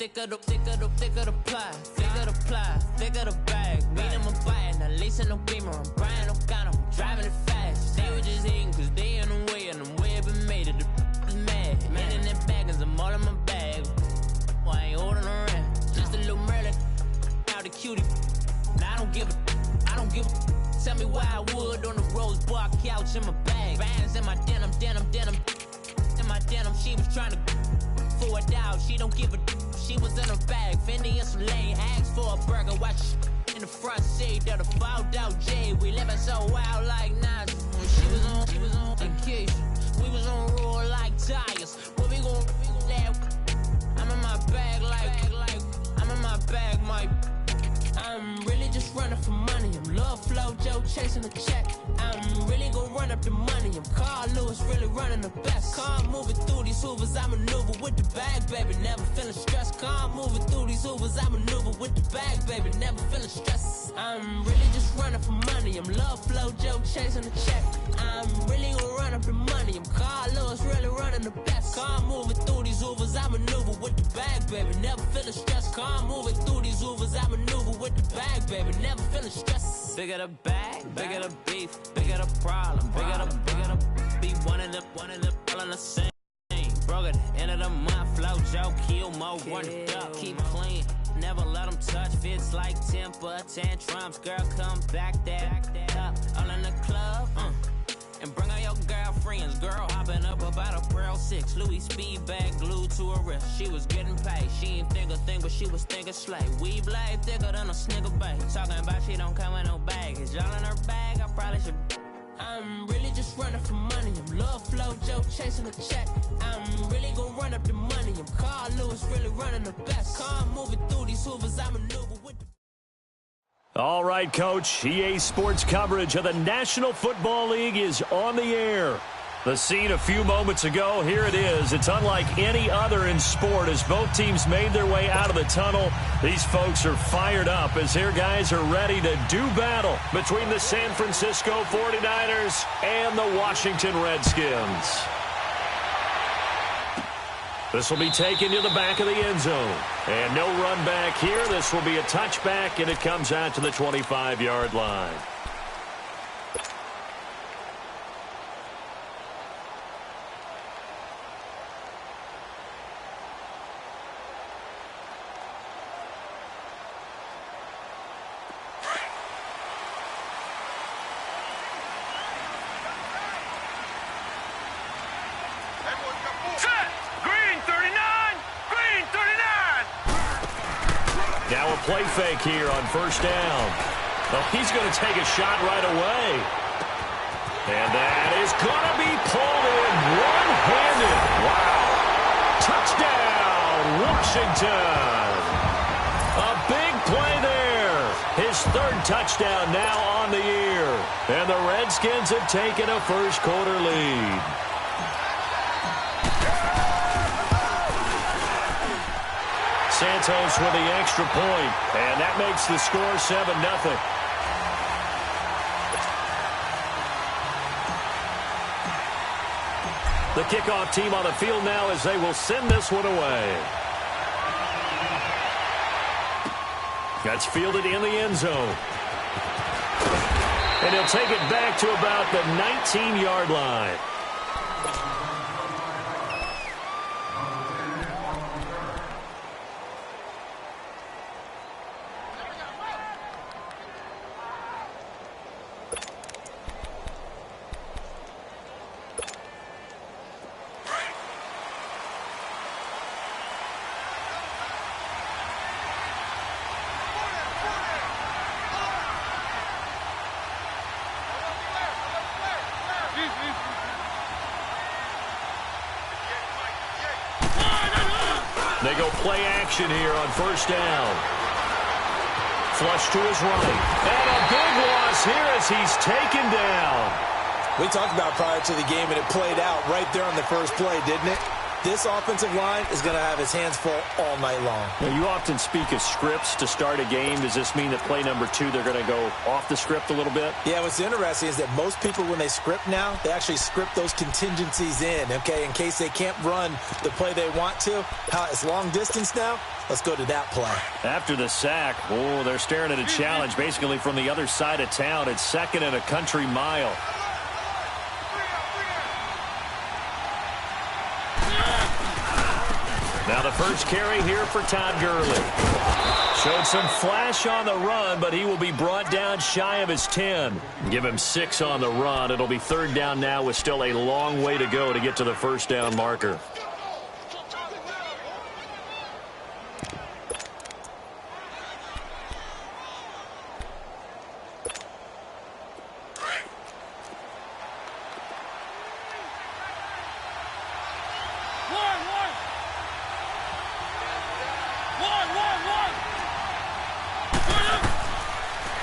thicker the pie, thicker the ply, thicker the bag. Meet them a bite, now leasing no beamer. I'm Brian O'Connor, I'm driving it fast. They were just eating cause they in the way, and I'm way up and made it. The is mad. Man in that bag, I'm all in my bag. Well, I ain't holding around. Just a little Merlin, out the cutie. Now I don't give a. Tell me why I would on the rose bar couch in my bag. Bands in my denim. In my denim, she was trying to for it out. She don't give a. She was in her bag. Fendi and some lane hags for a burger. Watch in the front seat of the fouled out J. We living so wild like Nas. When she was on vacation. We was on roll like tires. What we gon' that? I'm in my bag like I'm in my bag, Mike. I'm really just running for money. I'm Love Flow Joe chasing the check. I'm really gonna run up the money. I'm Carl Lewis, really running the best. Car moving through these hoovers, I maneuver with the bag, baby. Never feeling stressed. Car moving through these hoovers, I maneuver with the bag, baby. Never feeling stressed. I'm really just running for money. I'm Love Flow Joe chasing the check. I'm really gonna run up the money. I'm Carl Lewis, really running the best. Car moving through these hoovers, I maneuver with the bag, baby. Never feeling stressed. Car moving through these hoovers, I maneuver with the bag, baby. Never feeling stressed. Bigger the bag, bigger the beef, bigger the problem, bigger the be one of the all in the same. Broke at the end of the month, flow Joe, kill mo, run it up, keep clean. Never let them touch, fits like temper tantrums. Girl, come back up, all in the club, and bring all your girlfriends. Girl, hopping up about a Pearl 6, Louis speed bag glued to her wrist. She was getting paid, she ain't think a thing, but she was thinking slay. We blade thicker than a snigger bag. Talking about she don't come with no baggage. Y'all in her bag, I probably should. I'm really just running for money. I'm Love Flow Joe chasing the check. I'm really gonna run up the money. I'm Carl Lewis, really running the best. Car moving through these hoovers, I maneuver with the. All right, Coach. EA Sports coverage of the National Football League is on the air. The scene a few moments ago, here it is. It's unlike any other in sport as both teams made their way out of the tunnel. These folks are fired up as their guys are ready to do battle between the San Francisco 49ers and the Washington Redskins. This will be taken to the back of the end zone. And no run back here. This will be a touchback, and it comes out to the 25-yard line. Now a play fake here on first down. Oh, he's going to take a shot right away. And that is going to be pulled in one-handed. Wow. Touchdown, Washington. A big play there. His third touchdown now on the year. And the Redskins have taken a first-quarter lead. Santos with the extra point, and that makes the score 7-0. The kickoff team on the field now as they will send this one away. That's fielded in the end zone. And he'll take it back to about the 19-yard line. They go play action here on first down. Flush to his right. And a big loss here as he's taken down. We talked about prior to the game, and it played out right there on the first play, didn't it? This offensive line is going to have his hands full all night long. Now, you often speak of scripts to start a game. Does this mean that play number 2, they're going to go off the script a little bit? Yeah, what's interesting is that most people, when they script now, they actually script those contingencies in, okay, in case they can't run the play they want to. It's long distance now. Let's go to that play. After the sack, they're staring at a challenge basically from the other side of town. It's 2nd and a country mile. Now the first carry here for Todd Gurley. Showed some flash on the run, but he will be brought down shy of his 10. Give him 6 on the run. It'll be 3rd down now with still a long way to go to get to the first down marker.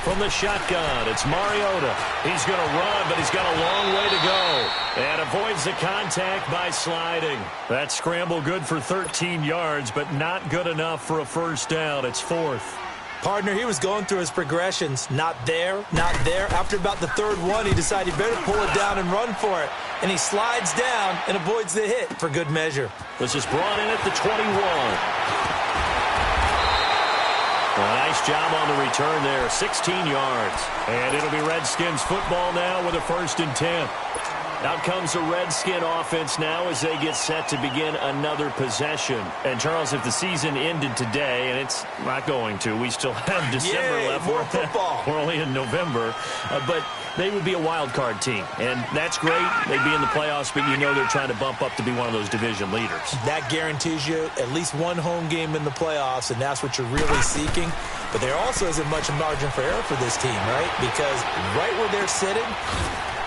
From the shotgun, it's Mariota. He's going to run, but he's got a long way to go. And avoids the contact by sliding. That scramble good for 13 yards, but not good enough for a first down. It's 4th. Partner, he was going through his progressions. Not there, not there. After about the 3rd one, he decided he better pull it down and run for it. And he slides down and avoids the hit for good measure. This is brought in at the 21. A nice job on the return there, 16 yards. And it'll be Redskins football now with a 1st and 10. Out comes the Redskin offense now as they get set to begin another possession. And, Charles, if the season ended today, and it's not going to, we still have December left. More football. We're only in November. But they would be a wild card team. And that's great. They'd be in the playoffs, but you know they're trying to bump up to be one of those division leaders. That guarantees you at least one home game in the playoffs, and that's what you're really seeking. But there also isn't much margin for error for this team, right? Because right where they're sitting,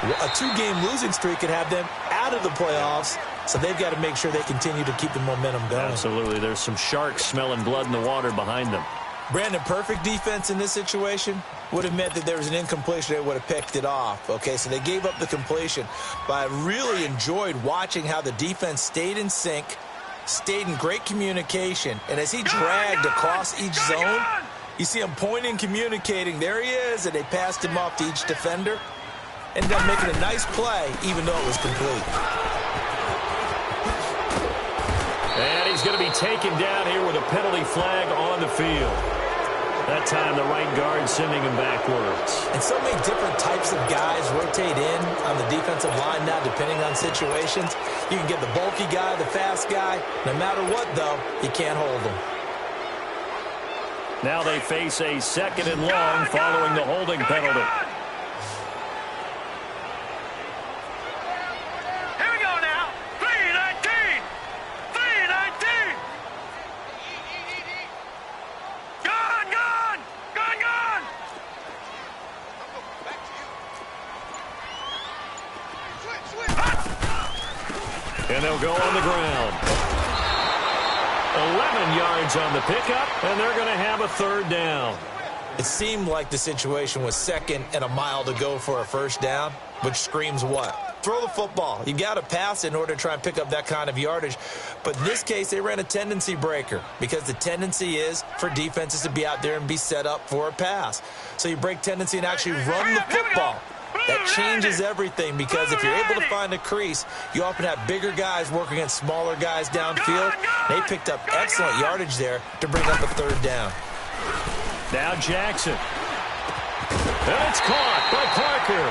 a 2-game losing streak could have them out of the playoffs, so they've got to make sure they continue to keep the momentum going. Absolutely. There's some sharks smelling blood in the water behind them. Brandon, perfect defense in this situation would have meant that there was an incompletion. They would have picked it off. Okay, so they gave up the completion. But I really enjoyed watching how the defense stayed in sync, stayed in great communication, and as he dragged across each zone, you see him pointing, communicating. There he is, and they passed him off to each defender. Ended up making a nice play, even though it was complete. And he's going to be taken down here with a penalty flag on the field. That time, the right guard sending him backwards. And so many different types of guys rotate in on the defensive line now, depending on situations. You can get the bulky guy, the fast guy. No matter what, though, you can't hold them. Now they face a 2nd and long following the holding penalty. And they'll go on the ground. 11 yards on the pickup, and they're going to have a 3rd down. It seemed like the situation was 2nd and a mile to go for a first down, which screams what? Throw the football. You got to pass in order to try and pick up that kind of yardage. But in this case, they ran a tendency breaker because the tendency is for defenses to be out there and be set up for a pass. So you break tendency and actually run the football. That changes everything because if you're able to find a crease, you often have bigger guys working against smaller guys downfield. They picked up excellent yardage there to bring up a 3rd down. Now Jackson. And it's caught by Parker.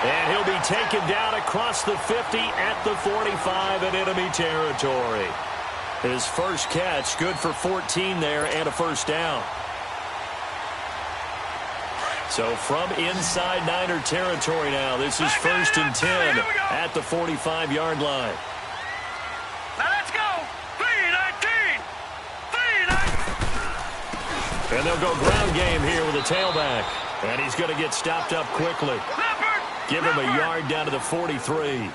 And he'll be taken down across the 50 at the 45 in enemy territory. His first catch, good for 14 there and a first down. So from inside Niner territory now, this is 1st and 10 at the 45-yard line. Now let's go. 3-19. 3-19. And they'll go ground game here with a tailback. And he's going to get stopped up quickly. Give him a yard down to the 43.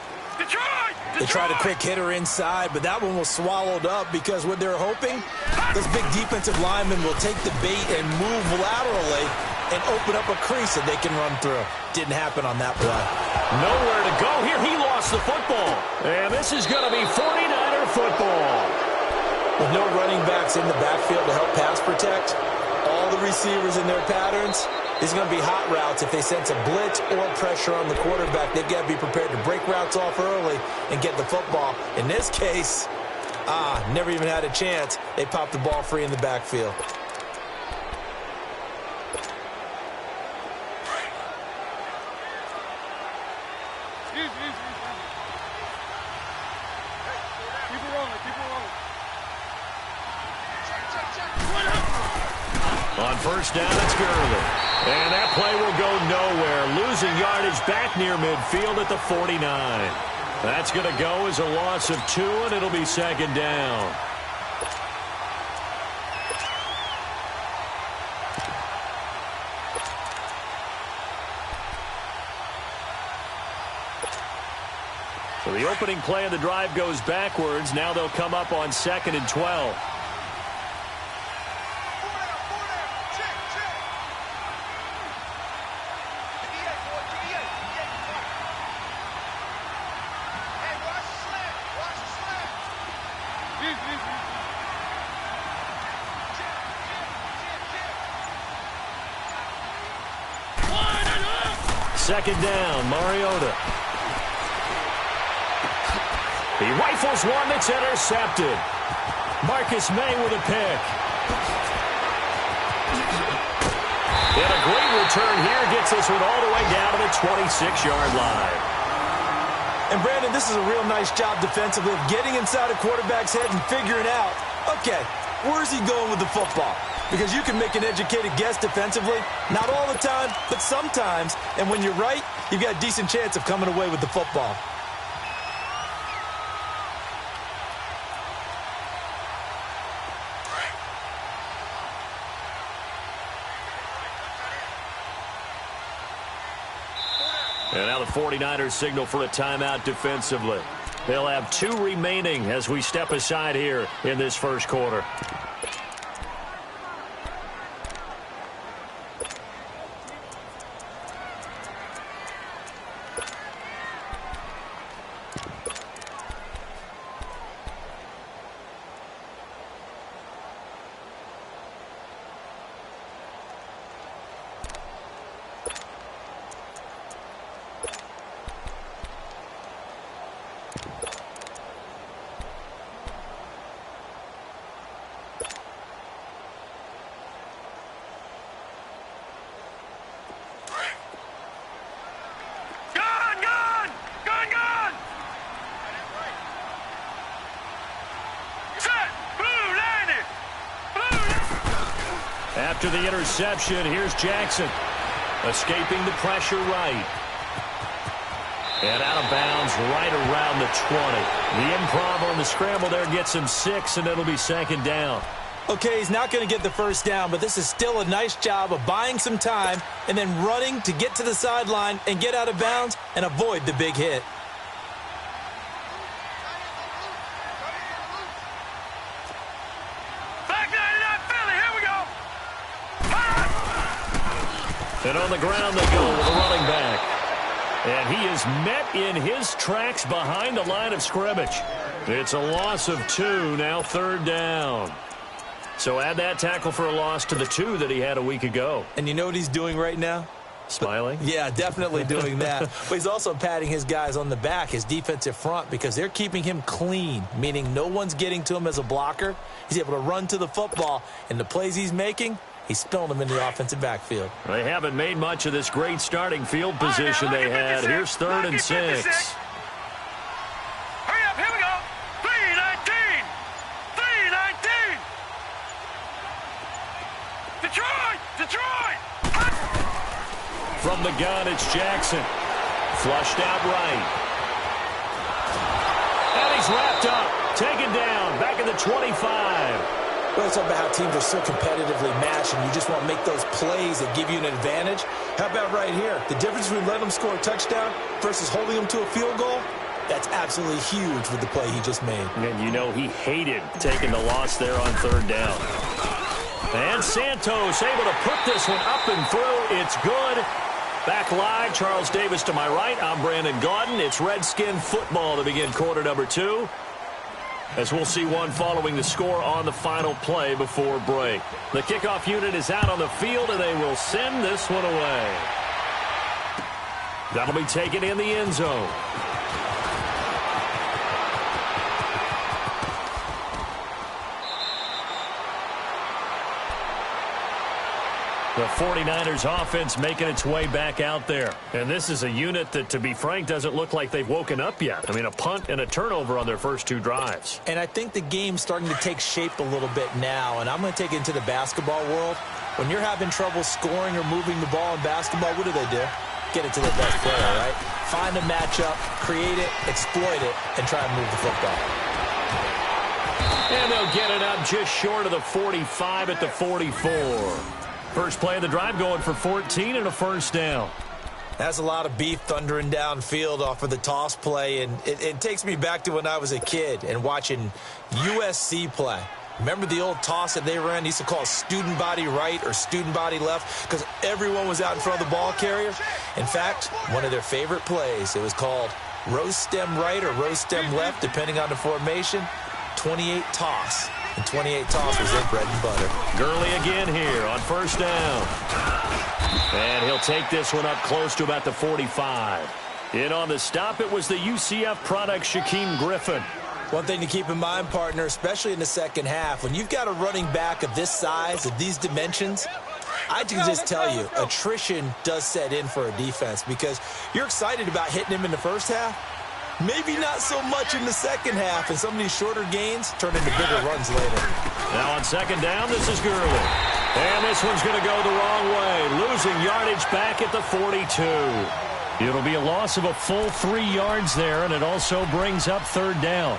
They tried a quick hitter inside, but that one was swallowed up because what they're hoping, those big defensive linemen will take the bait and move laterally and open up a crease that they can run through. Didn't happen on that play. Nowhere to go here. He lost the football. And this is going to be 49er football. With no running backs in the backfield to help pass protect, all the receivers in their patterns, there's going to be hot routes if they sense a blitz or pressure on the quarterback. They've got to be prepared to break routes off early and get the football. In this case, never even had a chance. They popped the ball free in the backfield. On first down, it's Gurley. And that play will go nowhere. Losing yardage back near midfield at the 49. That's going to go as a loss of 2, and it'll be second down. So the opening play of the drive goes backwards. Now they'll come up on 2nd and 12. Second down, Mariota. He rifles one that's intercepted. Marcus May with a pick. And a great return here gets this one all the way down to the 26-yard line. And, Brandon, this is a real nice job defensively of getting inside a quarterback's head and figuring out, okay, where's he going with the football? Because you can make an educated guess defensively. Not all the time, but sometimes. And when you're right, you've got a decent chance of coming away with the football. And now the 49ers signal for a timeout defensively. They'll have 2 remaining as we step aside here in this first quarter. After the interception, here's Jackson. Escaping the pressure right. And out of bounds right around the 20. The improv on the scramble there gets him 6, and it'll be second down. Okay, he's not going to get the first down, but this is still a nice job of buying some time and then running to get to the sideline and get out of bounds and avoid the big hit. And on the ground they go with the running back. And he is met in his tracks behind the line of scrimmage. It's a loss of 2, now third down. So add that tackle for a loss to the 2 that he had a week ago. And you know what he's doing right now? Smiling? Yeah, definitely doing that. But he's also patting his guys on the back, his defensive front, because they're keeping him clean, meaning no one's getting to him as a blocker. He's able to run to the football, and the plays he's making, he's spilling them in the offensive backfield. They haven't made much of this great starting field position they had. Here's 3rd and 6. Hurry up, here we go. 3-19. 3-19. Detroit! Detroit! From the gun, it's Jackson. Flushed out right. And he's wrapped up. Taken down. Back at the 25. Well, it's all about how teams are so competitively matched, and you just want to make those plays that give you an advantage. How about right here? The difference between letting them score a touchdown versus holding them to a field goal, that's absolutely huge with the play he just made. And you know he hated taking the loss there on 3rd down. And Santos able to put this one up and through. It's good. Back live, Charles Davis to my right. I'm Brandon Gaudin. It's Redskin football to begin quarter number 2. as we'll see one following the score on the final play before break. The kickoff unit is out on the field, and they will send this one away. That'll be taken in the end zone. The 49ers offense making its way back out there. And this is a unit that, to be frank, doesn't look like they've woken up yet. I mean, a punt and a turnover on their first two drives. And I think the game's starting to take shape a little bit now. And I'm going to take it into the basketball world. When you're having trouble scoring or moving the ball in basketball, what do? Get it to the best player, right? Find a matchup, create it, exploit it, and try and move the football. And they'll get it up just short of the 45 at the 44. First play of the drive going for 14 and a first down. That's a lot of beef thundering downfield off of the toss play, and it takes me back to when I was a kid and watching USC play. Remember the old toss that they ran? They used to call it student body right or student body left because everyone was out in front of the ball carrier. In fact, one of their favorite plays, it was called rose stem right or rose stem left, depending on the formation, 28 toss. And 28 toss was their bread and butter. Gurley again here on first down. And he'll take this one up close to about the 45. In on the stop, it was the UCF product, Shaquem Griffin. One thing to keep in mind, partner, especially in the second half, when you've got a running back of this size, of these dimensions, I can just tell you, attrition does set in for a defense because you're excited about hitting him in the first half. Maybe not so much in the second half, and some of these shorter gains turn into bigger runs later. Now on second down, this is Gurley. And this one's going to go the wrong way, losing yardage back at the 42. It'll be a loss of a full 3 yards there, and it also brings up third down.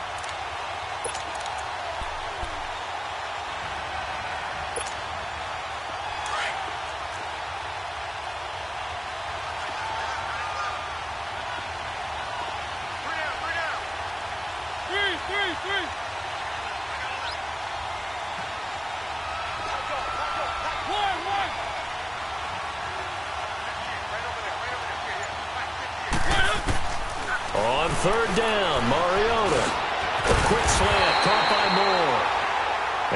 On third down, Mariota. A quick slant, caught by Moore.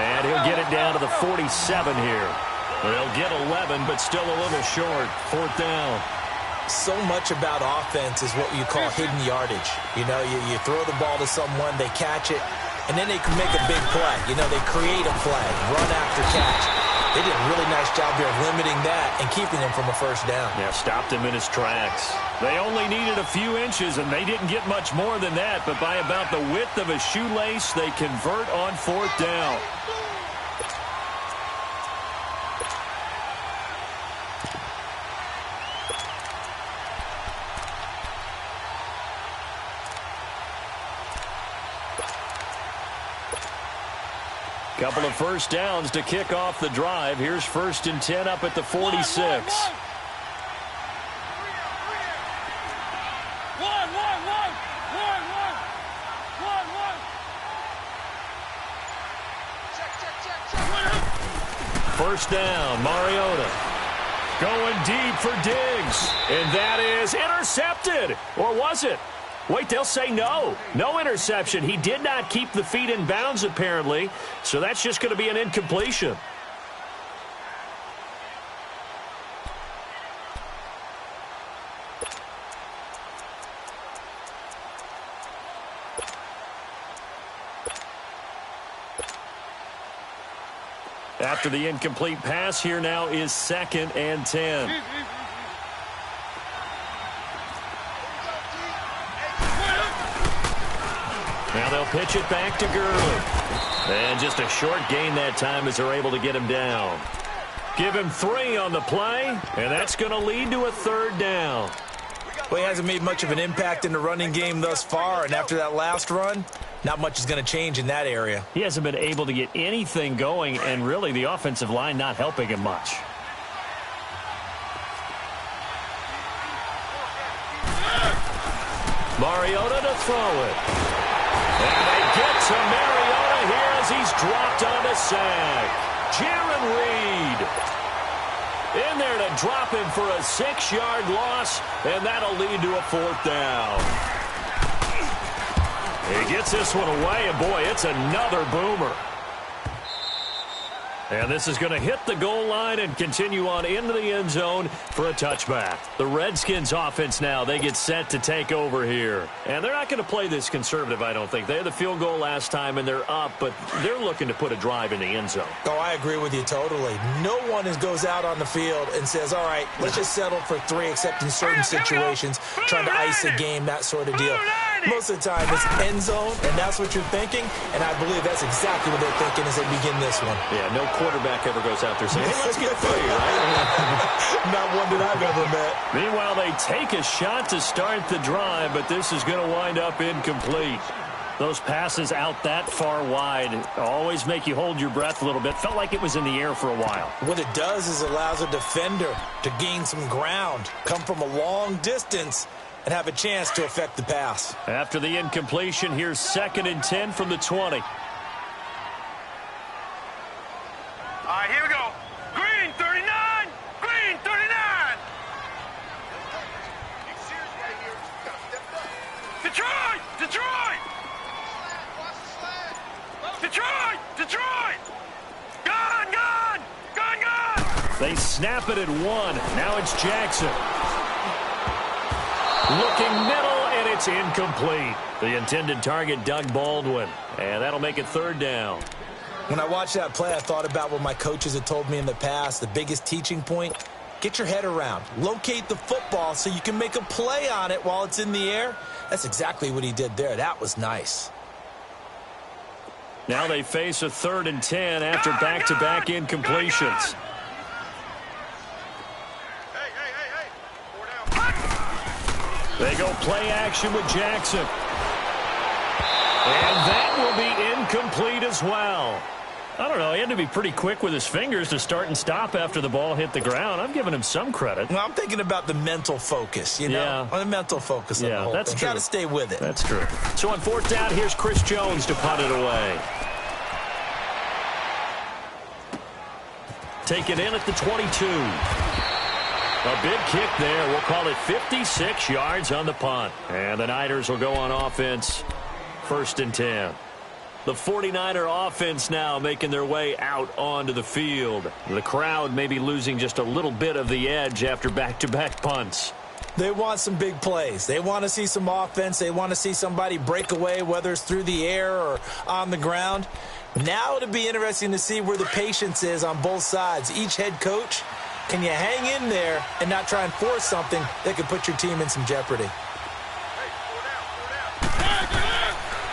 And he'll get it down to the 47 here. They'll get 11, but still a little short. Fourth down. So much about offense is what you call hidden yardage. You know, you throw the ball to someone, they catch it, and then they can make a big play. You know, they create a play, run after catch. They did a really nice job here of limiting that and keeping him from a first down. Yeah, stopped him in his tracks. They only needed a few inches, and they didn't get much more than that, but by about the width of a shoelace, they convert on fourth down. Couple of first downs to kick off the drive. Here's first and 10 up at the 46. First down, Mariota. Going deep for Diggs. And that is intercepted. Or was it? Wait, they'll say no. No interception. He did not keep the feet in bounds, apparently. So that's just going to be an incompletion. After the incomplete pass, here now is second and 10. Now they'll pitch it back to Gurley. And just a short gain that time as they're able to get him down. Give him 3 on the play, and that's going to lead to a third down. Well, he hasn't made much of an impact in the running game thus far, and after that last run, not much is going to change in that area. He hasn't been able to get anything going, and really the offensive line not helping him much. Mariota to throw it. And they get to Mariota here as he's dropped on the sack. Jaron Reed in there to drop him for a 6-yard loss, and that'll lead to a fourth down. He gets this one away, and boy, it's another boomer. And this is going to hit the goal line and continue on into the end zone for a touchback. The Redskins offense now, they get set to take over here. And they're not going to play this conservative, I don't think. They had the field goal last time, and they're up, but they're looking to put a drive in the end zone. Oh, I agree with you totally. No one goes out on the field and says, all right, let's just settle for 3, except in certain situations, trying to ice a game, that sort of deal. Most of the time, it's end zone, and that's what you're thinking, and I believe that's exactly what they're thinking as they begin this one. Yeah, no quarterback ever goes out there saying, hey, let's get 3, right? Not one that I've ever met. Meanwhile, they take a shot to start the drive, but this is going to wind up incomplete. Those passes out that far wide always make you hold your breath a little bit. Felt like it was in the air for a while. What it does is it allows a defender to gain some ground, come from a long distance, and have a chance to affect the pass. After the incompletion, here's 2nd and 10 from the 20. All right, here we go. Green 39. Green 39. Detroit. Detroit. Detroit. Detroit. Gone. Gone. Gone. Gone. They snap it at 1. Now it's Jackson. Looking middle, and it's incomplete. The intended target, Doug Baldwin. And that'll make it 3rd down. When I watched that play, I thought about what my coaches had told me in the past. The biggest teaching point, get your head around. Locate the football so you can make a play on it while it's in the air. That's exactly what he did there. That was nice. Now they face a 3rd and 10 after back-to-back incompletions. They go play action with Jackson. And that will be incomplete as well. I don't know. He had to be pretty quick with his fingers to start and stop after the ball hit the ground. I'm giving him some credit. Well, I'm thinking about the mental focus, you know? Yeah. On the mental focus of the whole that's thing. true. Got to stay with it. That's true. So on 4th down, here's Chris Jones to punt it away. Take it in at the 22. A big kick there. We'll call it 56 yards on the punt. And the Niners will go on offense. 1st and 10. The 49er offense now making their way out onto the field. The crowd may be losing just a little bit of the edge after back-to-back punts. They want some big plays. They want to see some offense. They want to see somebody break away, whether it's through the air or on the ground. Now it'll be interesting to see where the patience is on both sides. Each head coach, can you hang in there and not try and force something that could put your team in some jeopardy?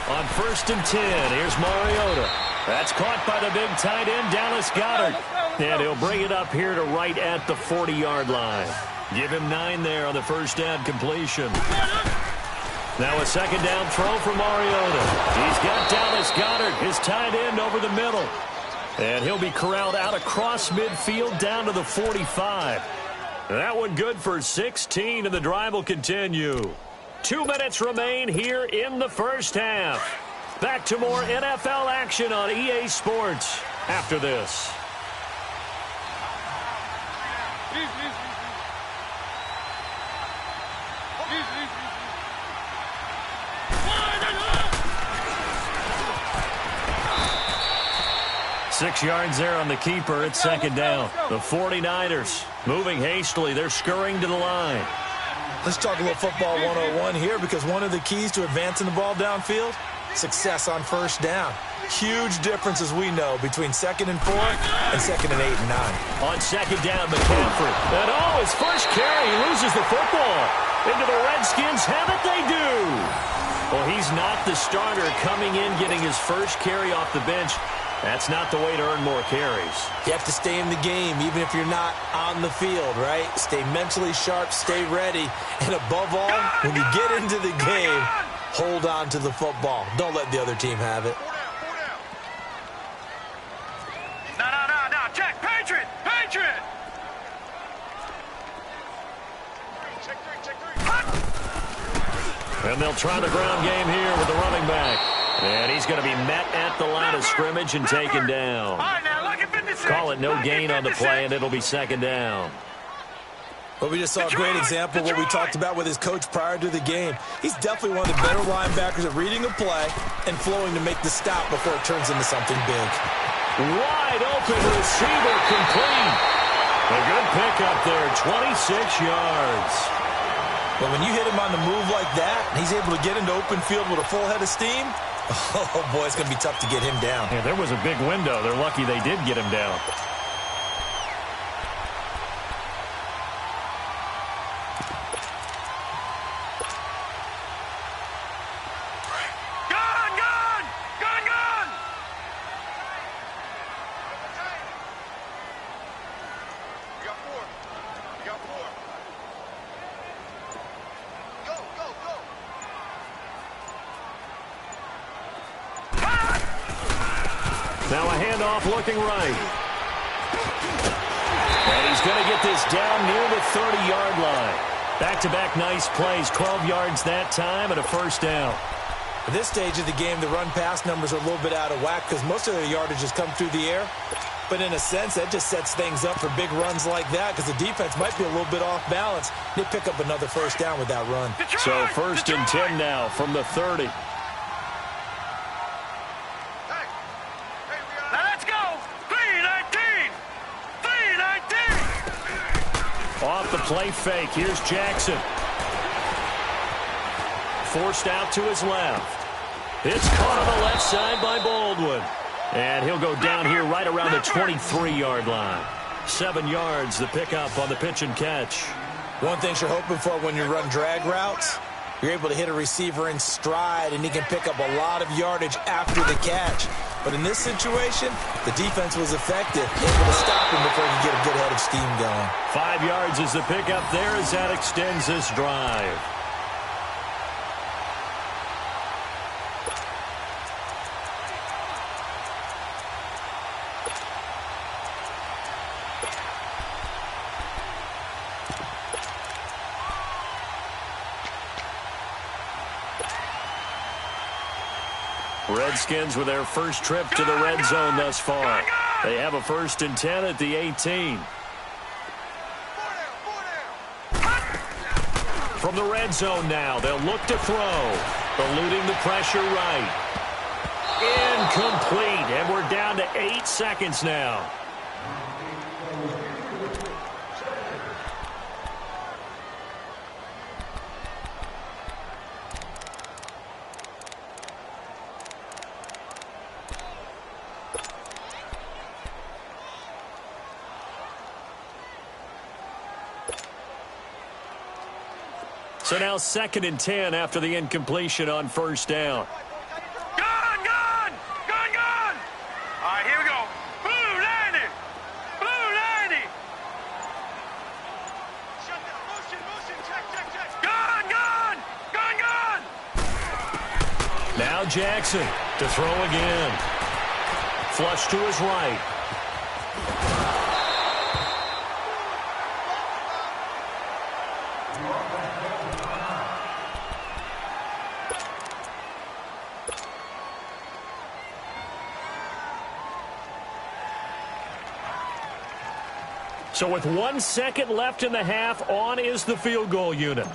On 1st and 10, here's Mariota. That's caught by the big tight end, Dallas Goedert. And he'll bring it up here to right at the 40-yard line. Give him 9 there on the 1st down completion. Now a 2nd down throw for Mariota. He's got Dallas Goedert, his tight end, over the middle. And he'll be corralled out across midfield down to the 45. That one good for 16, and the drive will continue. 2 minutes remain here in the 1st half. Back to more NFL action on EA Sports after this. Six yards there on the keeper. It's 2nd down. The 49ers moving hastily. They're scurrying to the line. Let's talk a little football 101 here, because one of the keys to advancing the ball downfield, success on 1st down. Huge difference, as we know, between 2nd and 4 and 2nd and 8 and 9. On 2nd down, McCaffrey. And his first carry, he loses the football. Into the Redskins have it, they do. Well, he's not the starter coming in, getting his first carry off the bench. That's not the way to earn more carries. You have to stay in the game, even if you're not on the field, right? Stay mentally sharp, stay ready, and above all, when you get into the game, hold on to the football. Don't let the other team have it. No. Check. Patriot. Patriot. And they'll try the ground game here with the running back. And he's going to be met at the line of scrimmage and taken down. All right, now look at 56. Call it no gain on the play, and it'll be 2nd down. Well, we just saw a great example of what we talked about with his coach prior to the game. He's definitely one of the better linebackers at reading a play and flowing to make the stop before it turns into something big. Wide open receiver complete. A good pickup there, 26 yards. But when you hit him on the move like that, and he's able to get into open field with a full head of steam, oh, boy, it's going to be tough to get him down. Yeah, there was a big window. They're lucky they did get him down. Now a handoff looking right. And he's going to get this down near the 30-yard line. Back-to-back nice plays, 12 yards that time and a first down. At this stage of the game, the run-pass numbers are a little bit out of whack because most of their yardage has come through the air. But in a sense, that just sets things up for big runs like that because the defense might be a little bit off balance. They pick up another first down with that run. So first and 10 now from the 30. Off the play fake. Here's Jackson. Forced out to his left. It's caught on the left side by Baldwin. And he'll go down here right around the 23-yard line. 7 yards, the pickup on the pitch and catch. One thing you're hoping for when you run drag routes, you're able to hit a receiver in stride, and he can pick up a lot of yardage after the catch. But in this situation, the defense was effective, able to stop him before he could get a good head of steam going. 5 yards is the pickup there as that extends this drive. Redskins with their first trip to the red zone thus far. They have a first and 10 at the 18. From the red zone now, they'll look to throw. Eluding the pressure right. Incomplete, and we're down to 8 seconds now. So now second and 10 after the incompletion on first down. Gun! Gun! Gun! Gun! All right, here we go. Blue 90! Blue 90! Shut down. Motion. Check. Gun! Gun! Gun! Gun! Now Jackson to throw again. Flush to his right. So with 1 second left in the half, on is the field goal unit.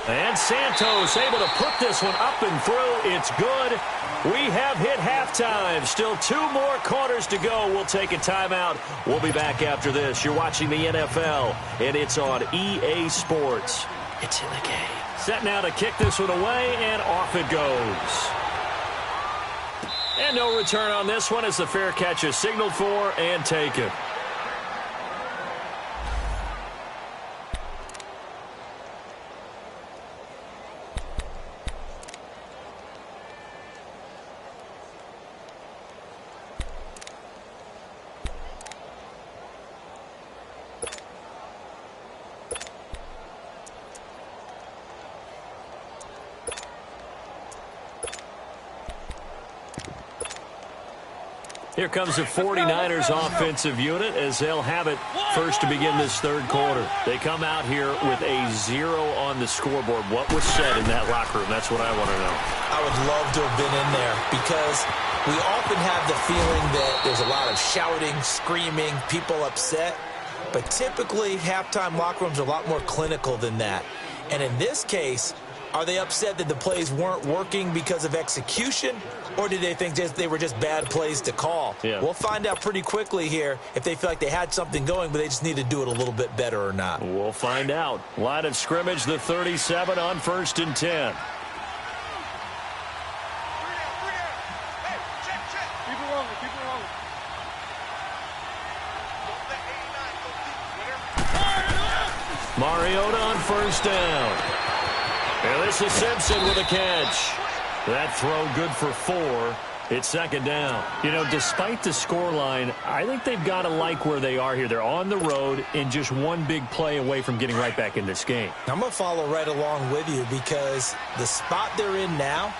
And Santos able to put this one up and through. It's good. We have hit halftime. Still 2 more quarters to go. We'll take a timeout. We'll be back after this. You're watching the NFL, and it's on EA Sports. It's in the game. Set now to kick this one away, and off it goes. And no return on this one as the fair catch is signaled for and taken. Here comes the 49ers offensive unit as they'll have it first to begin this third quarter. They come out here with a 0 on the scoreboard. What was said in that locker room? That's what I want to know. I would love to have been in there because we often have the feeling that there's a lot of shouting, screaming, people upset. But typically, halftime locker rooms are a lot more clinical than that. And in this case, are they upset that the plays weren't working because of execution, or did they think they were just bad plays to call? Yeah. We'll find out pretty quickly here if they feel like they had something going, but they just need to do it a little bit better or not. We'll find out. Line of scrimmage, the 37 on 1st and 10. Mariota on 1st down. And this is Simpson with a catch. That throw good for 4. It's 2nd down. You know, despite the scoreline, I think they've got to like where they are here. They're on the road and just one big play away from getting right back in this game. I'm going to follow right along with you because the spot they're in now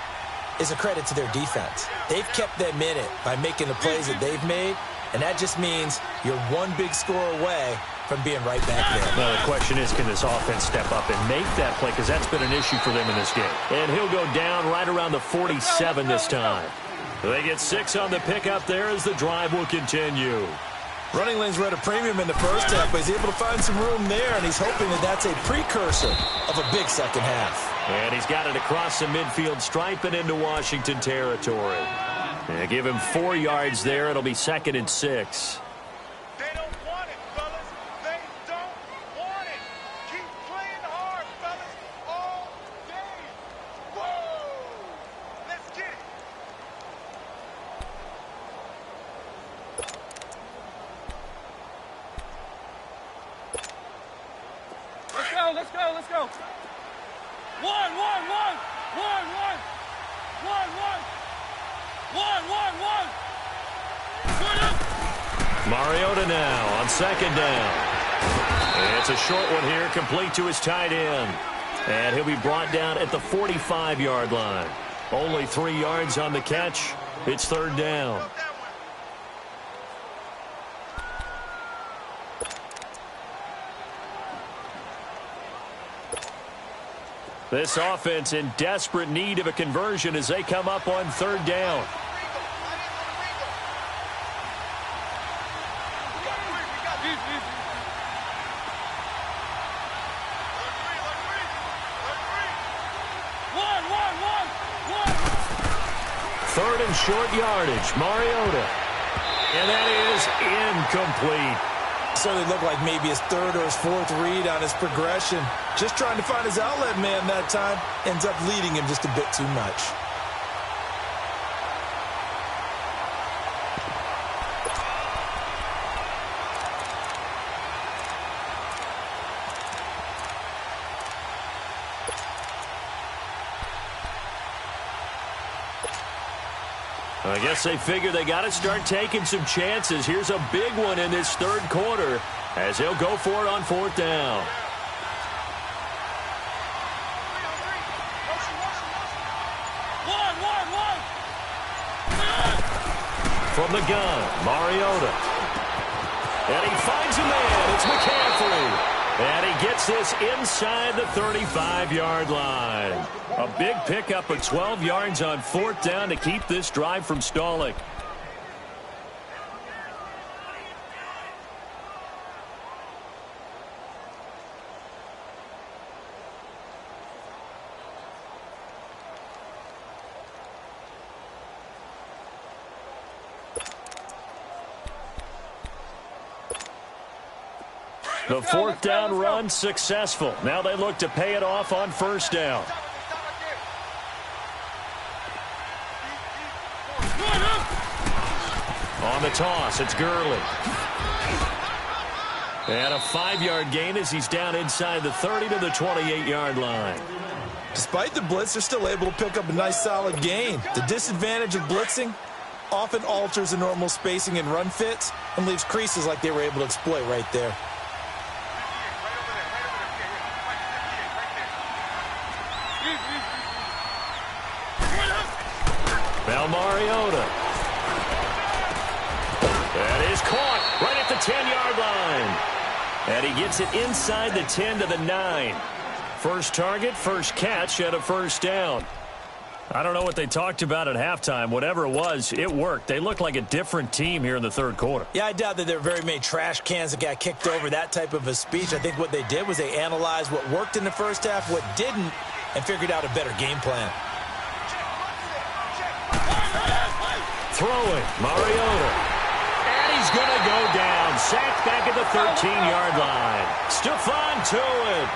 is a credit to their defense. They've kept them in it by making the plays that they've made, and that just means you're one big score away from being right back there. Well, the question is, can this offense step up and make that play? Because that's been an issue for them in this game. And he'll go down right around the 47 this time. They get 6 on the pickup there as the drive will continue. Running lanes were at a premium in the first half, but he's able to find some room there, and he's hoping that that's a precursor of a big second half. And he's got it across the midfield stripe and into Washington territory. And give him 4 yards there. It'll be 2nd and 6. Let's go. 1, 1, 1. 1, 1. 1, 1, 1. 1, 1, 1. Mariota now on 2nd down. And it's a short one here, complete to his tight end. And he'll be brought down at the 45-yard line. Only 3 yards on the catch. It's 3rd down. This offense in desperate need of a conversion as they come up on 3rd down. Third and short yardage, Mariota. And that is incomplete. Certainly looked like maybe his 3rd or his 4th read on his progression. Just trying to find his outlet man that time. Ends up leading him just a bit too much. I guess they figure they got to start taking some chances. Here's a big one in this 3rd quarter as he'll go for it on 4th down. From the gun, Mariota. And he finds a man. It's McCaffrey. And he gets this inside the 35-yard line. A big pickup of 12 yards on 4th down to keep this drive from stalling. The 4th down run successful. Now they look to pay it off on 1st down. On the toss, it's Gurley. And a 5-yard gain as he's down inside the 30 to the 28-yard line. Despite the blitz, they're still able to pick up a nice solid gain. The disadvantage of blitzing often alters the normal spacing and run fits and leaves creases like they were able to exploit right there. Now Mariota. And he gets it inside the 10 to the 9. First target, first catch, and a first down. I don't know what they talked about at halftime. Whatever it was, it worked. They looked like a different team here in the third quarter. Yeah, I doubt that there were very many trash cans that got kicked over, that type of a speech. I think what they did was they analyzed what worked in the first half, what didn't, and figured out a better game plan. Throwing, Mariota. And he's going to go down. Sacked back at the 13-yard line. Stephon Tuitt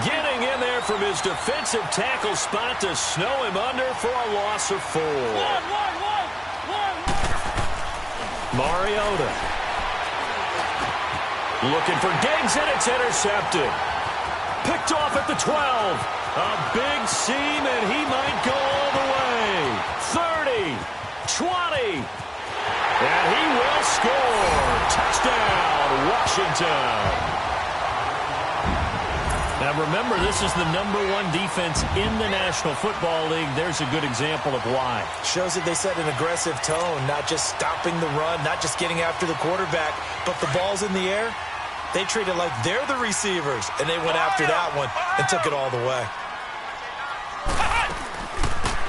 getting in there from his defensive tackle spot to snow him under for a loss of 4. Mariota. Looking for Diggs, and it's intercepted. Picked off at the 12. A big seam, and he might go all the way. 30, 20. And he will score. Touchdown, Washington. Now, remember, this is the #1 defense in the National Football League. There's a good example of why. Shows that they set an aggressive tone, not just stopping the run, not just getting after the quarterback, but the ball's in the air. They treat it like they're the receivers, and they went after that one and took it all the way.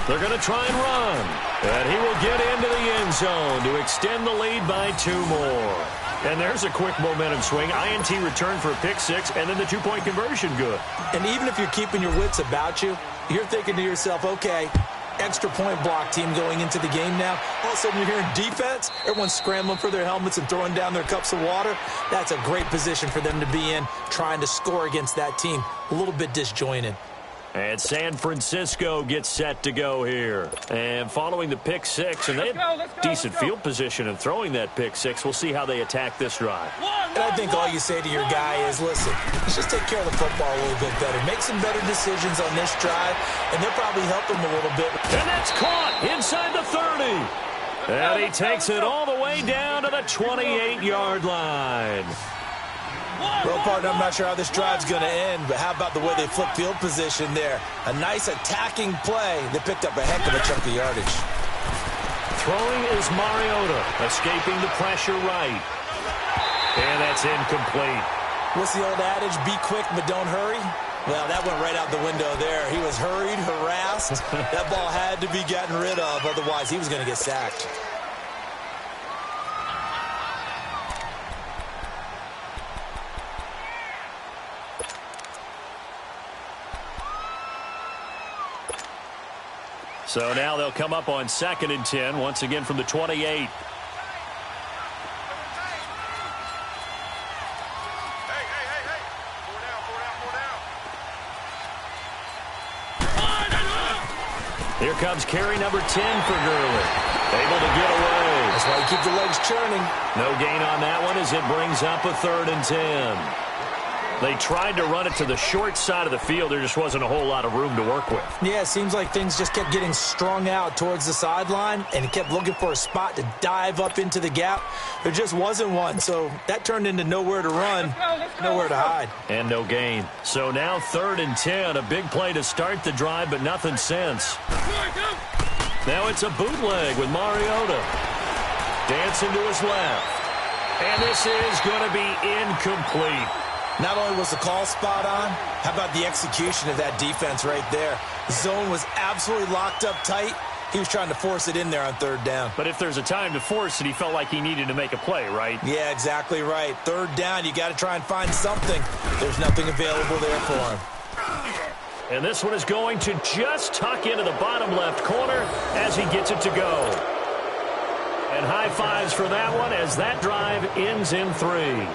They're going to try and run. And he will get into the end zone to extend the lead by 2 more. And there's a quick momentum swing. INT return for a pick 6, and then the 2-point conversion good. And even if you're keeping your wits about you, you're thinking to yourself, okay, extra point block team going into the game now. All of a sudden you're hearing defense. Everyone's scrambling for their helmets and throwing down their cups of water. That's a great position for them to be in, trying to score against that team. A little bit disjointed. And San Francisco gets set to go here. And following the pick 6, and they had decent field position in throwing that pick 6. We'll see how they attack this drive. And I think all you say to your guy is, listen, let's just take care of the football a little bit better. Make some better decisions on this drive, and they'll probably help him a little bit. And that's caught inside the 30. And he takes it all the way down to the 28-yard line. Well, partner, I'm not sure how this drive's going to end, but how about the way they flip field position there? A nice attacking play. They picked up a heck of a chunk of yardage. Throwing is Mariota, escaping the pressure right. And that's incomplete. What's the old adage? Be quick, but don't hurry? Well, that went right out the window there. He was hurried, harassed. That ball had to be gotten rid of, otherwise he was going to get sacked. So now they'll come up on 2nd and 10, once again from the 28. Hey. Here comes carry number 10 for Gurley. Able to get away. That's why you keep the legs churning. No gain on that one as it brings up a 3rd and 10. They tried to run it to the short side of the field. There just wasn't a whole lot of room to work with. Yeah, it seems like things just kept getting strung out towards the sideline, and he kept looking for a spot to dive up into the gap. There just wasn't one, so that turned into nowhere to run, nowhere to hide. And no gain. So now 3rd and 10, a big play to start the drive, but nothing since. Now it's a bootleg with Mariota. Dancing to his left. And this is going to be incomplete. Not only was the call spot on, how about the execution of that defense right there? The zone was absolutely locked up tight. He was trying to force it in there on 3rd down. But if there's a time to force it, he felt like he needed to make a play, right? Yeah, exactly right. 3rd down, you got to try and find something. There's nothing available there for him. And this one is going to just tuck into the bottom left corner as he gets it to go. And high fives for that one as that drive ends in 3.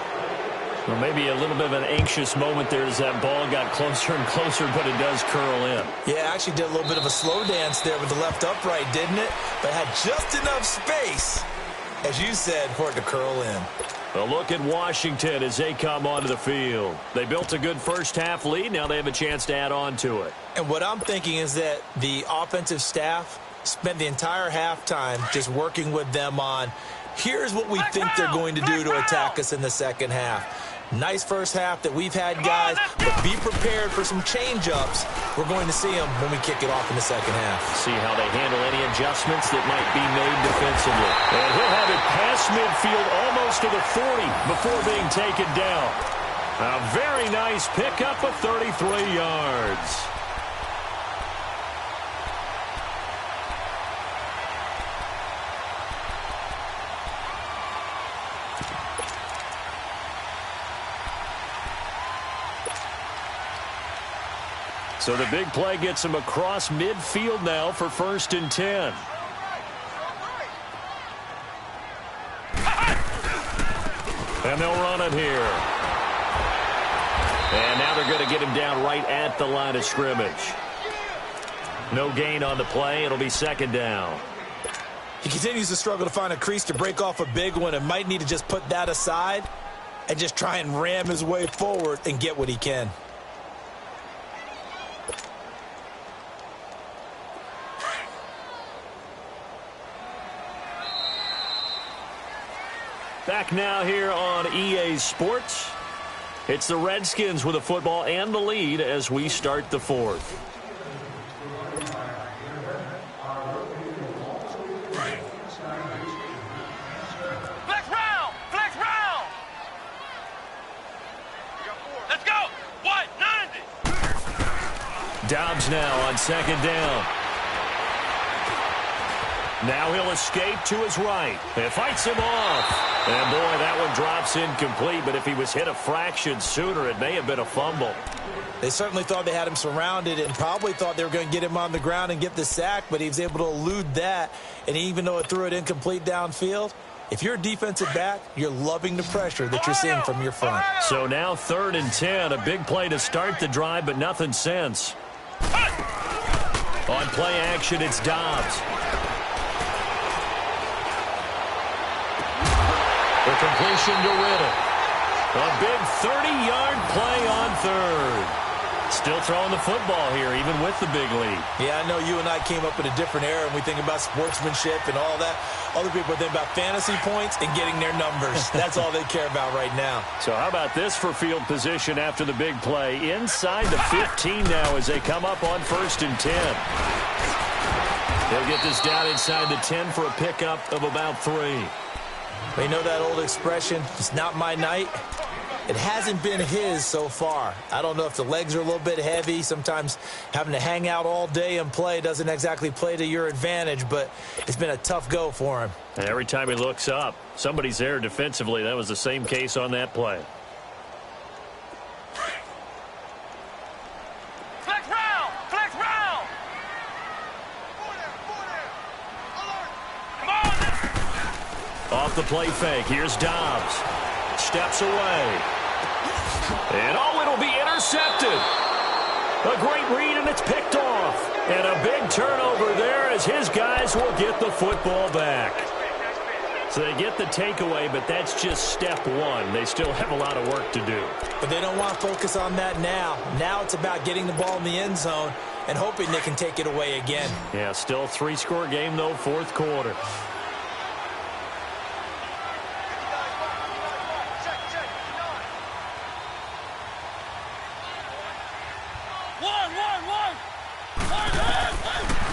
Well, maybe a little bit of an anxious moment there as that ball got closer and closer, but it does curl in. Yeah, actually did a little bit of a slow dance there with the left upright, didn't it? But had just enough space, as you said, for it to curl in. A look at Washington as they come onto the field. They built a good first half lead. Now they have a chance to add on to it. And what I'm thinking is that the offensive staff spent the entire halftime just working with them on, here's what we think they're going to do to attack us in the second half. Nice first half that we've had, guys, but be prepared for some change-ups. We're going to see them when we kick it off in the second half. See how they handle any adjustments that might be made defensively. And he'll have it past midfield almost to the 40 before being taken down. A very nice pickup of 33 yards. So the big play gets him across midfield now for 1st and 10. And they'll run it here. And now they're going to get him down right at the line of scrimmage. No gain on the play. It'll be 2nd down. He continues to struggle to find a crease to break off a big one and might need to just put that aside and just try and ram his way forward and get what he can. Back now here on EA Sports. It's the Redskins with the football and the lead as we start the 4th. Flex round! Flex round! Let's go! What? 90! Dobbs now on 2nd down. Now he'll escape to his right. It fights him off. And, boy, that one drops incomplete. But if he was hit a fraction sooner, it may have been a fumble. They certainly thought they had him surrounded and probably thought they were going to get him on the ground and get the sack, but he was able to elude that. And even though it threw it incomplete downfield, if you're a defensive back, you're loving the pressure that you're seeing from your front. So now 3rd and 10, a big play to start the drive, but nothing since. On play action, it's Dobbs. The completion to Riddle. A big 30-yard play on 3rd. Still throwing the football here, even with the big lead. Yeah, I know you and I came up in a different era, and we think about sportsmanship and all that. Other people think about fantasy points and getting their numbers. That's all they care about right now. So how about this for field position after the big play? Inside the 15 now as they come up on 1st and 10. They'll get this down inside the 10 for a pickup of about 3. You know that old expression, it's not my night? It hasn't been his so far. I don't know if the legs are a little bit heavy. Sometimes having to hang out all day and play doesn't exactly play to your advantage, but it's been a tough go for him. And every time he looks up, somebody's there defensively. That was the same case on that play. Flex round! Flex round! Come on! Off the play fake, here's Dobbs. Steps away. And it'll be intercepted. A great read, and it's picked off. And a big turnover there as his guys will get the football back. So they get the takeaway, but that's just step one. They still have a lot of work to do. But they don't want to focus on that now. Now it's about getting the ball in the end zone and hoping they can take it away again. Yeah, still 3-score game, though, 4th quarter.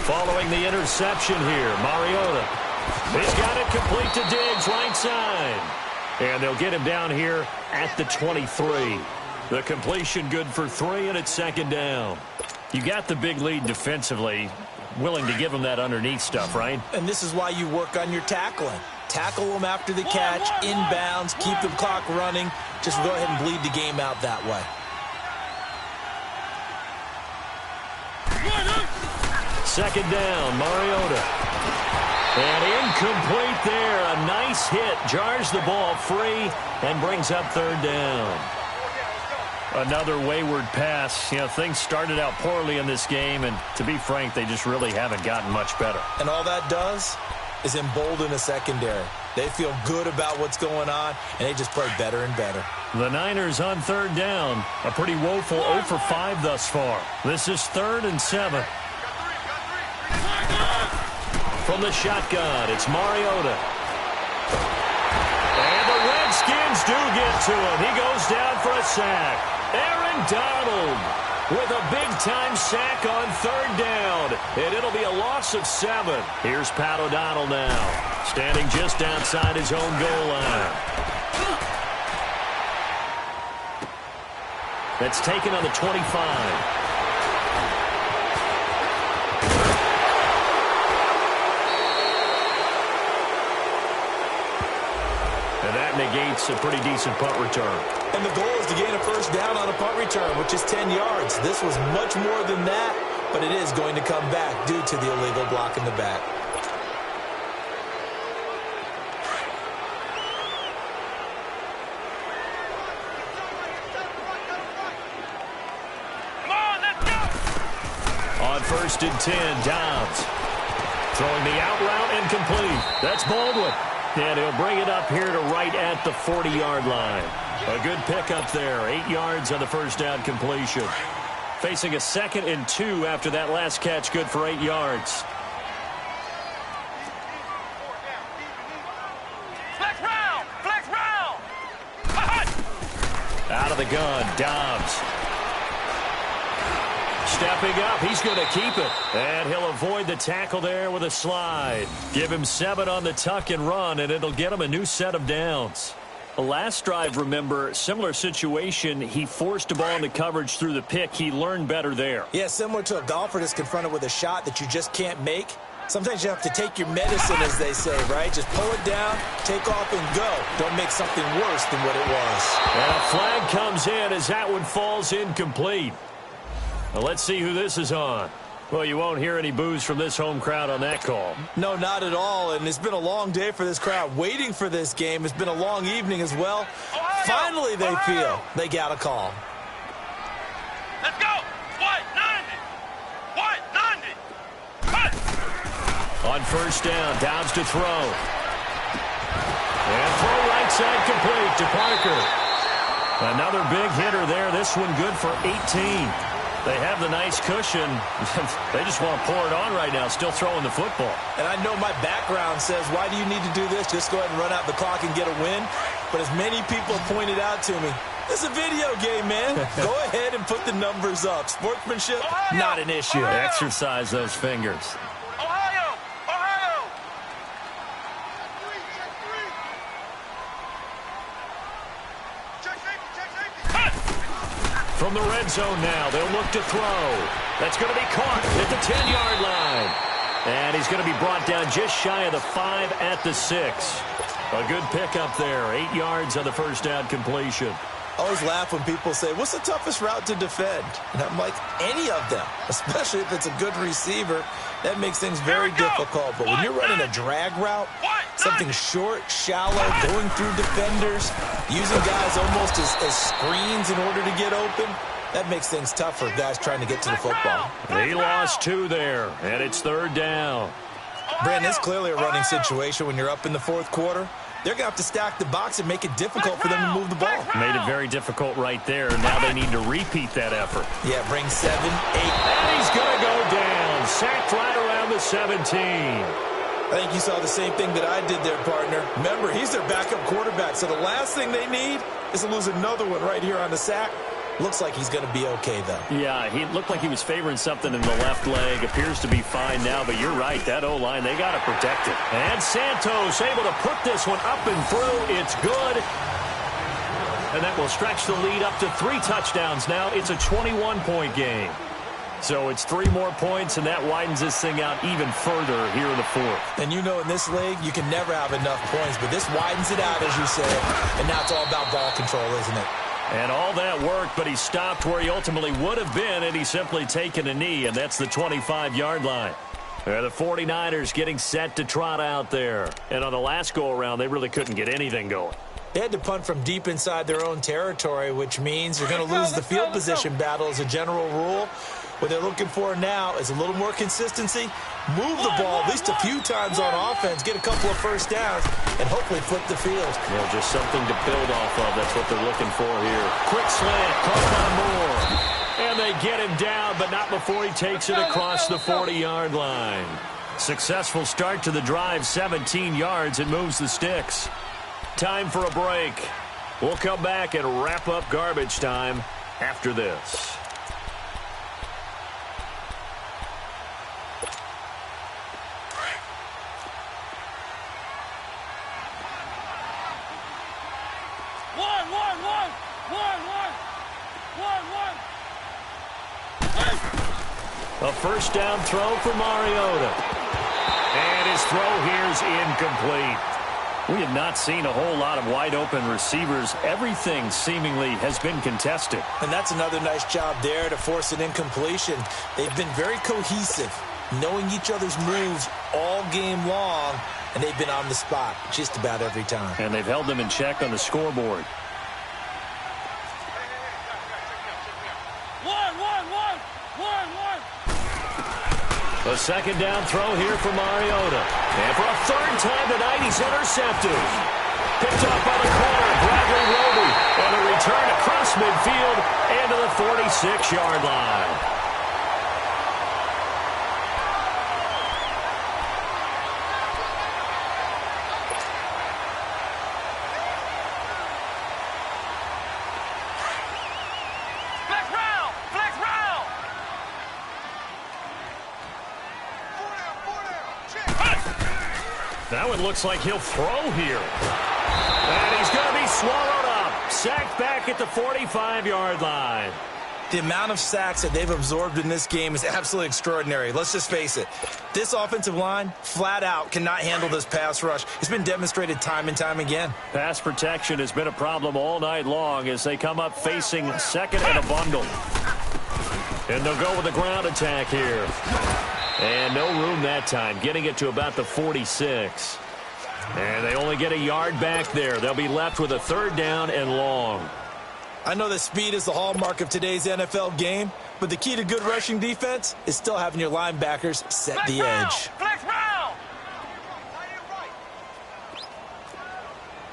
Following the interception here, Mariota. He's got it complete to Diggs, right side. And they'll get him down here at the 23. The completion good for 3, and it's 2nd down. You got the big lead defensively. Willing to give him that underneath stuff, right? And this is why you work on your tackling. Tackle them after the catch, inbounds, keep the clock running. Just go ahead and bleed the game out that way. Second down, Mariota. And incomplete there. A nice hit. Jars the ball free and brings up 3rd down. Another wayward pass. You know, things started out poorly in this game, and to be frank, they just really haven't gotten much better. And all that does is embolden a secondary. They feel good about what's going on, and they just play better and better. The Niners on 3rd down. A pretty woeful 0 for 5 thus far. This is 3rd and 7. From the shotgun, it's Mariota. And the Redskins do get to him. He goes down for a sack. Aaron Donald with a big-time sack on 3rd down. And it'll be a loss of 7. Here's Pat O'Donnell now, standing just outside his own goal line. That's taken on the 25. And that negates a pretty decent punt return. And the goal is to gain a first down on a punt return, which is 10 yards. This was much more than that, but it is going to come back due to the illegal block in the back. Come on, let's go! On 1st and 10, Downs. Throwing the out route incomplete. That's Baldwin. And he'll bring it up here to right at the 40-yard line. A good pickup there. 8 yards on the first down completion. Facing a 2nd and 2 after that last catch, good for 8 yards. Flex round! Flex round! Out of the gun, Dobbs. Stepping up, he's going to keep it. And he'll avoid the tackle there with a slide. Give him 7 on the tuck and run, and it'll get him a new set of downs. The last drive, remember, similar situation. He forced a ball into coverage through the pick. He learned better there. Yeah, similar to a golfer that's confronted with a shot that you just can't make. Sometimes you have to take your medicine, as they say, right? Just pull it down, take off, and go. Don't make something worse than what it was. And a flag comes in as that one falls incomplete. Well, let's see who this is on. Well, you won't hear any boos from this home crowd on that call. No, not at all, and it's been a long day for this crowd waiting for this game. It's been a long evening as well. Finally, they feel they got a call. Let's go! White 90! White 90! Cut! On 1st down, Downs to throw. And throw right side complete to Parker. Another big hitter there. This one good for 18. They have the nice cushion. They just want to pour it on right now, still throwing the football. And I know my background says, why do you need to do this? Just go ahead and run out the clock and get a win. But as many people have pointed out to me, it's a video game, man. Go ahead and put the numbers up. Sportsmanship, not an issue. Exercise those fingers. Ohio! Ohio! Check safety! Check safety! Cut! From the red zone now, they'll look to throw. That's going to be caught at the 10-yard line. And he's going to be brought down just shy of the 5 at the 6. A good pickup there. 8 yards on the first down completion. I always laugh when people say, what's the toughest route to defend? And I'm like, any of them, especially if it's a good receiver. That makes things very difficult. But when you're running a drag route, something short, shallow, going through defenders, using guys almost as screens in order to get open, that makes things tough for guys trying to get to the football. He lost 2 there, and it's 3rd down. Brandon, it's clearly a running situation when you're up in the 4th quarter. They're going to have to stack the box and make it difficult for them to move the ball. Made it very difficult right there. Now they need to repeat that effort. Yeah, bring 7, 8. And he's going to go down. Sacked right around the 17. I think you saw the same thing that I did there, partner. Remember, he's their backup quarterback, so the last thing they need is to lose another one right here on the sack. Looks like he's going to be okay, though. Yeah, he looked like he was favoring something in the left leg. Appears to be fine now, but you're right. That O-line, they got to protect it. And Santos able to put this one up and through. It's good. And that will stretch the lead up to 3 touchdowns now. It's a 21-point game. So it's 3 more points, and that widens this thing out even further here in the 4th. And you know, in this league, you can never have enough points, but this widens it out, as you said. And now it's all about ball control, isn't it? And all that worked, but he stopped where he ultimately would have been, and he's simply taken a knee, and that's the 25-yard line. The 49ers getting set to trot out there. And on the last go-around, they really couldn't get anything going. They had to punt from deep inside their own territory, which means you're going to lose the field position battle as a general rule. What they're looking for now is a little more consistency, move the ball at least a few times on offense, get a couple of first downs, and hopefully flip the field. Yeah, just something to build off of. That's what they're looking for here. Quick slant, caught by Moore. And they get him down, but not before he takes it across the 40-yard line. Successful start to the drive, 17 yards. It moves the sticks. Time for a break. We'll come back and wrap up garbage time after this. A first down throw for Mariota. And his throw here is incomplete. We have not seen a whole lot of wide-open receivers. Everything seemingly has been contested. And that's another nice job there to force an incompletion. They've been very cohesive, knowing each other's moves all game long, and they've been on the spot just about every time. And they've held them in check on the scoreboard. A second down throw here for Mariota. And for a third time tonight, he's intercepted. Picked up by the corner, Bradley Roby. And a return across midfield and to the 46-yard line. Now it looks like he'll throw here. And he's going to be swallowed up. Sacked back at the 45-yard line. The amount of sacks that they've absorbed in this game is absolutely extraordinary. Let's just face it. This offensive line, flat out, cannot handle this pass rush. It's been demonstrated time and time again. Pass protection has been a problem all night long as they come up facing second and a bundle. And they'll go with the ground attack here. And no room that time, getting it to about the 46. And they only get a yard back there. They'll be left with a third down and long. I know that speed is the hallmark of today's NFL game, but the key to good rushing defense is still having your linebackers set the edge. Flex round!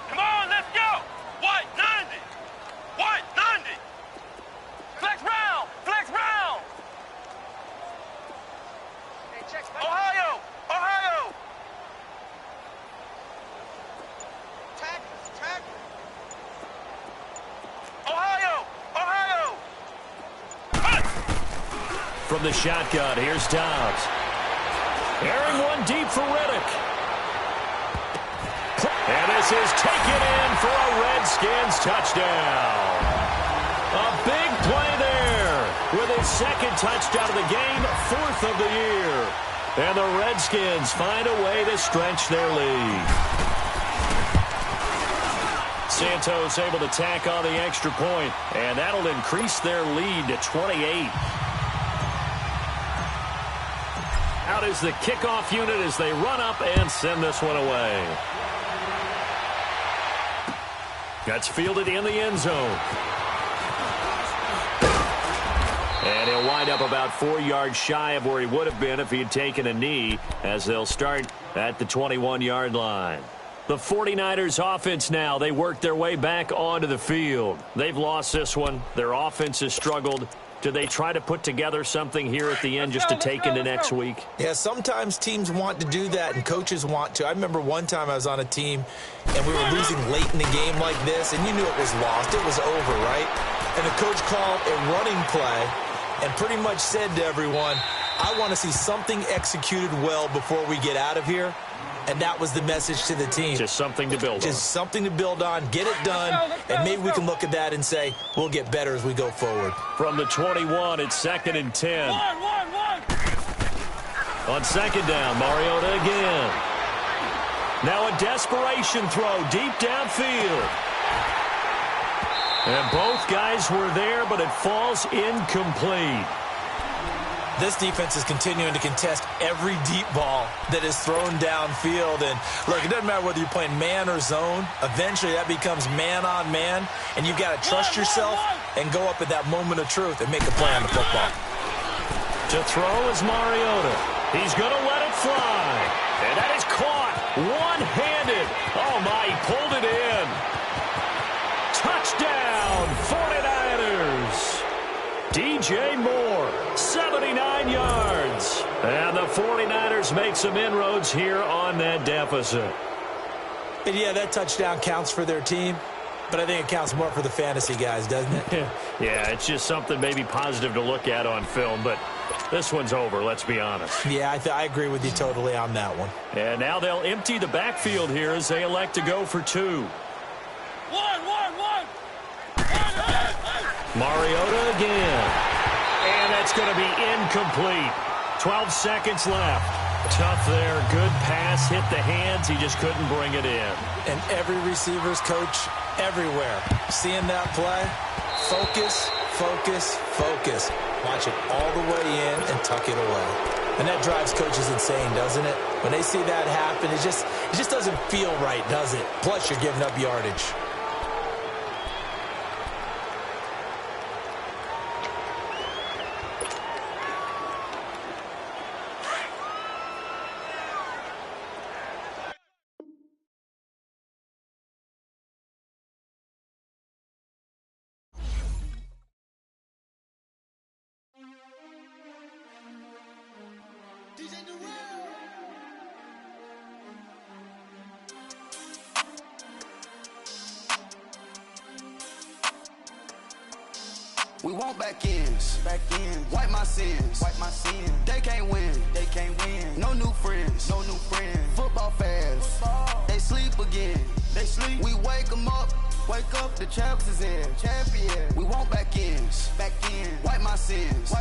Come on, let's go! White 90! White 90! Flex round! Flex round! Ohio! Ohio! Ohio! Ohio! From the shotgun, here's Dobbs. Airing one deep for Riddick. And this is taken in for a Redskins touchdown. A big play there with his second touchdown of the game, fourth of the year. And the Redskins find a way to stretch their lead. Santos able to tack on the extra point, and that'll increase their lead to 28. Out is the kickoff unit as they run up and send this one away. That's fielded in the end zone. And he'll wind up about 4 yards shy of where he would have been if he had taken a knee, as they'll start at the 21-yard line. The 49ers offense now, they work their way back onto the field. They've lost this one. Their offense has struggled. Do they try to put together something here at the end just to take into next week? Yeah, sometimes teams want to do that and coaches want to. I remember one time I was on a team and we were losing late in the game like this, and you knew it was lost. It was over, right? And the coach called a running play and pretty much said to everyone, I want to see something executed well before we get out of here. And that was the message to the team. Just something to build on. Just something to build on, get it done, and maybe we can look at that and say, we'll get better as we go forward. From the 21, it's 2nd and 10. On second down, Mariota again. Now a desperation throw deep downfield. And both guys were there, but it falls incomplete. This defense is continuing to contest every deep ball that is thrown downfield. And, look, it doesn't matter whether you're playing man or zone. Eventually, that becomes man-on-man, and you've got to trust yourself and go up at that moment of truth and make a play on the football. To throw is Mariota. He's going to let it fly. And that is caught one-handed. Oh, my, he pulled it in. Touchdown, 49ers. DJ Moore, 79 yards. And the 49ers make some inroads here on that deficit. And yeah, that touchdown counts for their team, but I think it counts more for the fantasy guys, doesn't it? Yeah, it's just something maybe positive to look at on film, but this one's over, let's be honest. Yeah, I agree with you totally on that one. And now they'll empty the backfield here as they elect to go for 2. Mariota again. And that's going to be incomplete. 12 seconds left. Tough there. Good pass. Hit the hands. He just couldn't bring it in. And every receiver's coach everywhere. Seeing that play, focus, focus, focus. Watch it all the way in and tuck it away. And that drives coaches insane, doesn't it? When they see that happen, it just doesn't feel right, does it? Plus, you're giving up yardage. We want back ends, wipe my sins, They can't win, No new friends, Football fans, they sleep again, We wake them up, the champs is in, We want back ends, wipe my sins,